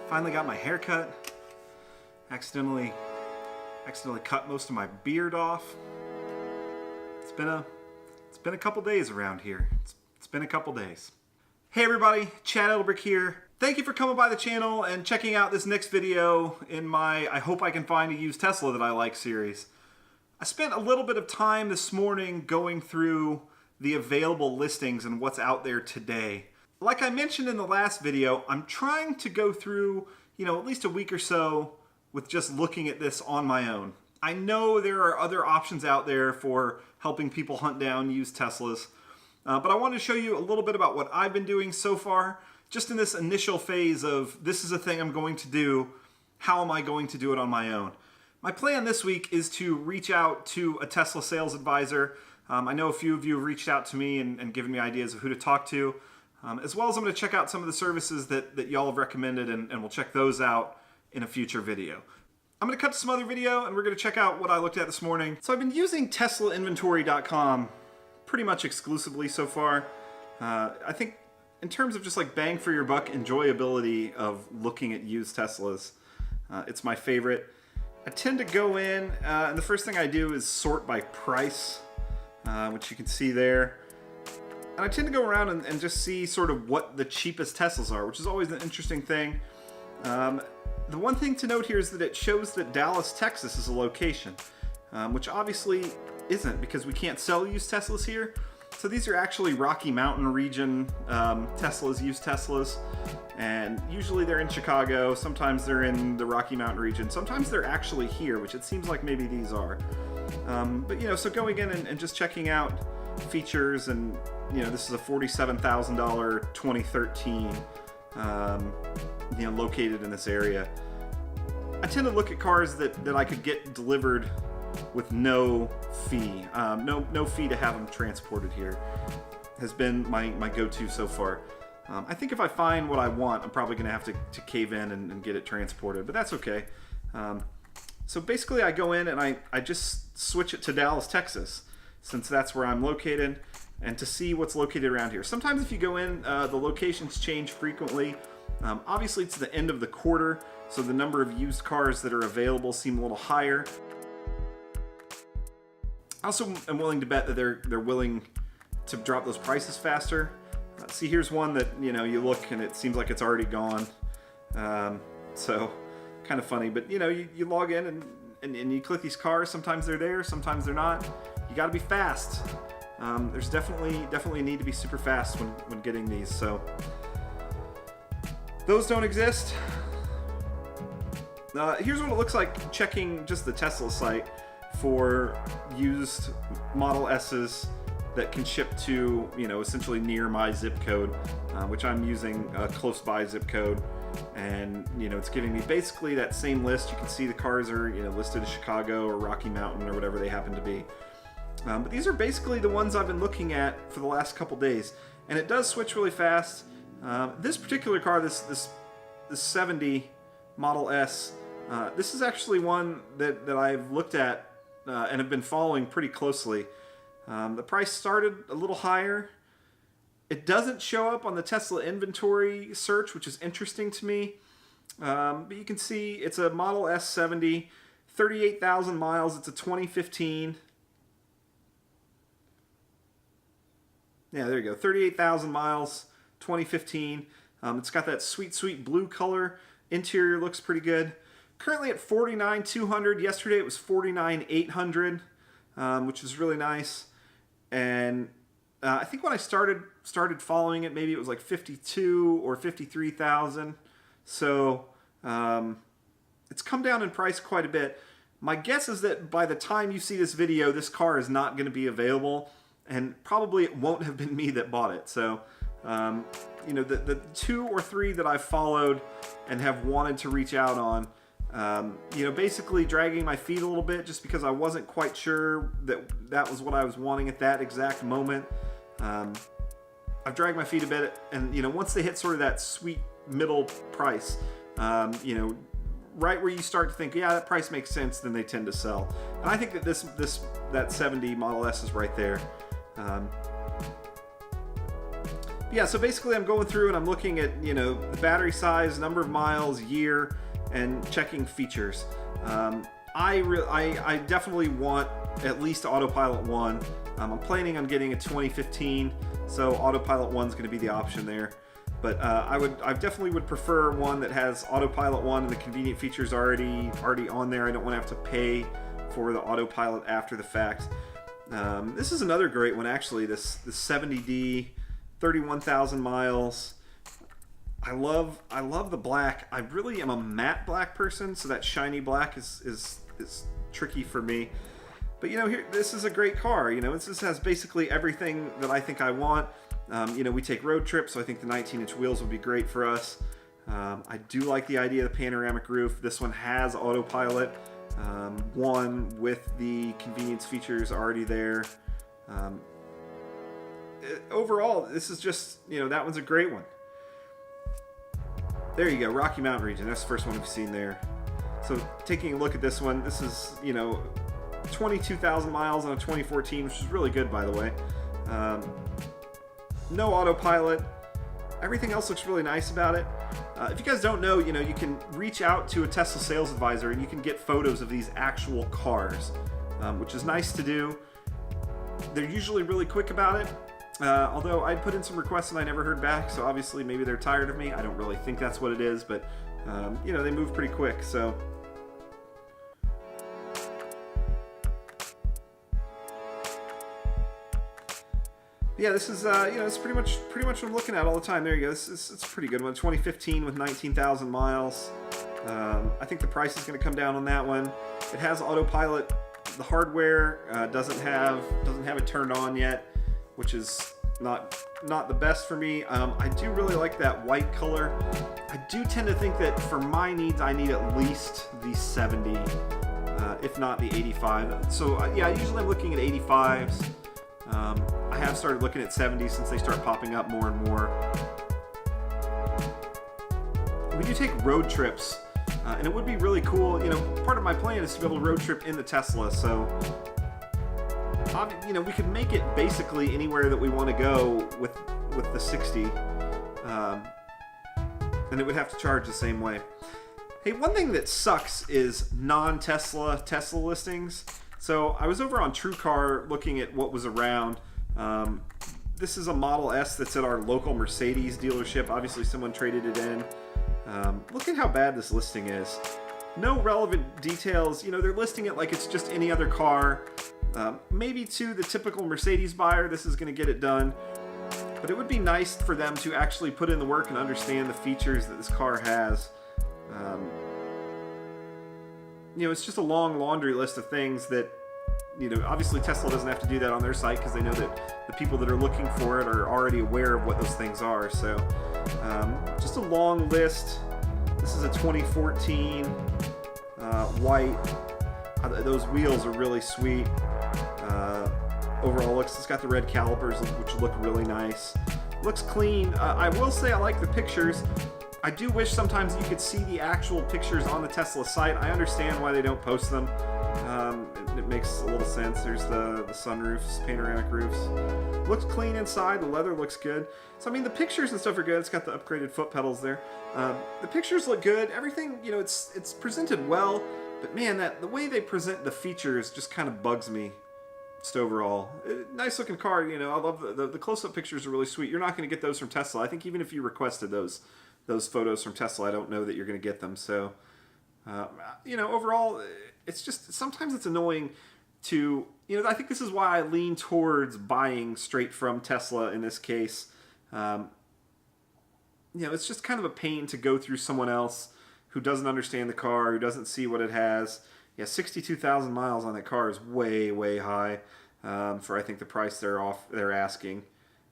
Finally got my hair cut. Accidentally cut most of my beard off. It's been a couple days around here. It's been a couple days. Hey everybody, Chad Eldebrick here. Thank you for coming by the channel and checking out this next video in my I Hope I Can Find a Used Tesla That I Like series. I spent a little bit of time this morning going through the available listings and what's out there today. Like I mentioned in the last video, I'm trying to go through, at least a week or so with just looking at this on my own. I know there are other options out there for helping people hunt down used Teslas, but I wanted to show you a little bit about what I've been doing so far, just in this initial phase of this is a thing I'm going to do, how am I going to do it on my own? My plan this week is to reach out to a Tesla sales advisor. I know a few of you have reached out to me and given me ideas of who to talk to, as well as I'm going to check out some of the services that y'all have recommended, and we'll check those out in a future video. I'm going to cut to some other video and we're going to check out what I looked at this morning. So I've been using TeslaInventory.com pretty much exclusively so far. I think in terms of just like bang for your buck enjoyability of looking at used Teslas, it's my favorite. I tend to go in and the first thing I do is sort by price, which you can see there. And I tend to go around and just see sort of what the cheapest Teslas are, which is always an interesting thing. The one thing to note here is that it shows that Dallas, Texas is a location, which obviously isn't because we can't sell used Teslas here. So these are actually Rocky Mountain region Teslas, used Teslas, and usually they're in Chicago, sometimes they're in the Rocky Mountain region, sometimes they're actually here, which it seems like maybe these are. But so going in and just checking out features, and this is a $47,000 2013 located in this area. I tend to look at cars that I could get delivered with no fee. No fee to have them transported here has been my go-to so far. I think if I find what I want, I'm probably going to have to cave in and get it transported, but that's okay. So basically I go in and I just switch it to Dallas, Texas, since that's where I'm located, and to see what's located around here. Sometimes if you go in, the locations change frequently. Obviously it's the end of the quarter, so the number of used cars that are available seem a little higher. I also am willing to bet that they're willing to drop those prices faster. See, here's one that you look and it seems like it's already gone. So kind of funny, but you log in and you click these cars. Sometimes they're there, sometimes they're not. You got to be fast. There's definitely a need to be super fast when getting these. So those don't exist. Here's what it looks like checking just the Tesla site for used Model S's that can ship to, essentially near my zip code, which I'm using a close by zip code. And, it's giving me basically that same list. You can see the cars are, listed as Chicago or Rocky Mountain or whatever they happen to be. But these are basically the ones I've been looking at for the last couple days. And it does switch really fast. This particular car, this 70 Model S, this is actually one that I've looked at and have been following pretty closely. The price started a little higher. It doesn't show up on the Tesla inventory search, which is interesting to me. But you can see it's a Model S70, 38,000 miles. It's a 2015. Yeah, there you go. 38,000 miles, 2015. It's got that sweet blue color. Interior looks pretty good. Currently at $49,200. Yesterday it was $49,800, which is really nice. And I think when I started following it, maybe it was like 52 or 53,000. So it's come down in price quite a bit. My guess is that by the time you see this video, this car is not going to be available, and probably it won't have been me that bought it. So the 2 or 3 that I've followed and have wanted to reach out on, basically dragging my feet a little bit just because I wasn't quite sure that was what I was wanting at that exact moment. I've dragged my feet a bit, and once they hit sort of that sweet middle price, right where you start to think, yeah, that price makes sense, then they tend to sell. And I think that that 70 Model S is right there. Yeah, so basically I'm going through and I'm looking at, the battery size, number of miles, year, and checking features. I definitely want at least Autopilot 1. I'm planning on getting a 2015, so Autopilot 1 is going to be the option there. But I definitely would prefer one that has Autopilot 1 and the convenient features already on there. I don't want to have to pay for the Autopilot after the fact. This is another great one, actually. This 70D, 31,000 miles. I love the black. I really am a matte black person, so that shiny black is tricky for me. But here, this is a great car. This has basically everything that I think I want. We take road trips, so I think the 19-inch wheels would be great for us. I do like the idea of the panoramic roof. This one has Autopilot, one with the convenience features already there. Overall, this is just, that one's a great one. There you go, Rocky Mountain region. That's the first one we've seen there. So taking a look at this one, this is, 22,000 miles on a 2014, which is really good, by the way. No Autopilot. Everything else looks really nice about it. If you guys don't know, you can reach out to a Tesla sales advisor and you can get photos of these actual cars, which is nice to do. They're usually really quick about it. Although I put in some requests and I never heard back, so obviously maybe they're tired of me. I don't really think that's what it is, but they move pretty quick. So yeah, this is it's pretty much what I'm looking at all the time. There you go. It's a pretty good one. 2015 with 19,000 miles. I think the price is going to come down on that one. It has Autopilot. The hardware doesn't have it turned on yet, which is not the best for me. I do really like that white color. I do tend to think that for my needs, I need at least the 70, if not the 85. So yeah, usually I'm looking at 85s. I have started looking at 70s since they start popping up more and more. We do take road trips, and it would be really cool. Part of my plan is to be able to road trip in the Tesla, so we could make it basically anywhere that we want to go with the 60, and it would have to charge the same way. Hey, one thing that sucks is non-Tesla Tesla listings. So I was over on TrueCar looking at what was around. This is a Model S that's at our local Mercedes dealership. Obviously someone traded it in. Look at how bad this listing is. No relevant details. They're listing it like it's just any other car. Maybe to the typical Mercedes buyer, this is going to get it done. But it would be nice for them to actually put in the work and understand the features that this car has. It's just a long laundry list of things that, obviously Tesla doesn't have to do that on their site because they know that the people that are looking for it are already aware of what those things are. So, just a long list. This is a 2014 white. Those wheels are really sweet. Overall, it's got the red calipers, which look really nice. Looks clean. I will say I like the pictures. I do wish sometimes you could see the actual pictures on the Tesla site. I understand why they don't post them. It makes a little sense. There's the sunroofs, panoramic roofs. Looks clean inside. The leather looks good. So, the pictures and stuff are good. It's got the upgraded foot pedals there. The pictures look good. Everything, it's presented well. But, man, the way they present the features just kind of bugs me. Just overall. Nice looking car. I love the close-up pictures are really sweet. You're not going to get those from Tesla. I think even if you requested those photos from Tesla, I don't know that you're going to get them. So, overall, it's just, sometimes it's annoying to, I think this is why I lean towards buying straight from Tesla in this case. It's just kind of a pain to go through someone else who doesn't understand the car, who doesn't see what it has. Yeah, 62,000 miles on that car is way, way high for, I think, the price they're asking.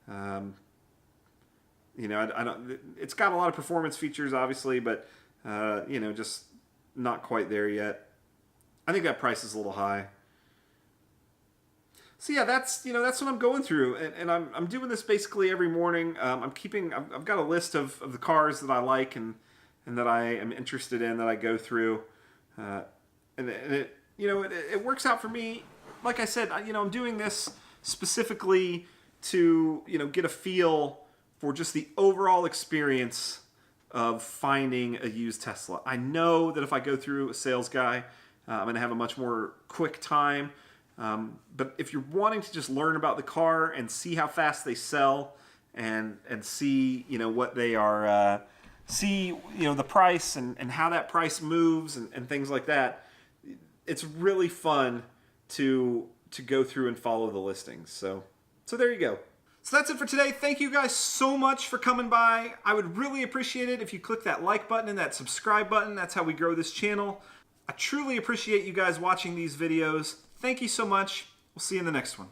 I don't. It's got a lot of performance features, obviously, but just not quite there yet. I think that price is a little high. So yeah, that's what I'm going through, and I'm doing this basically every morning. I've got a list of the cars that I like and that I am interested in that I go through, and it works out for me. Like I said, I'm doing this specifically to get a feel for just the overall experience of finding a used Tesla. I know that if I go through a sales guy, I'm going to have a much more quick time. But if you're wanting to just learn about the car and see how fast they sell and see, what they are, see, the price and how that price moves and things like that, it's really fun to go through and follow the listings. So there you go. So that's it for today. Thank you guys so much for coming by. I would really appreciate it if you click that like button and that subscribe button. That's how we grow this channel. I truly appreciate you guys watching these videos. Thank you so much. We'll see you in the next one.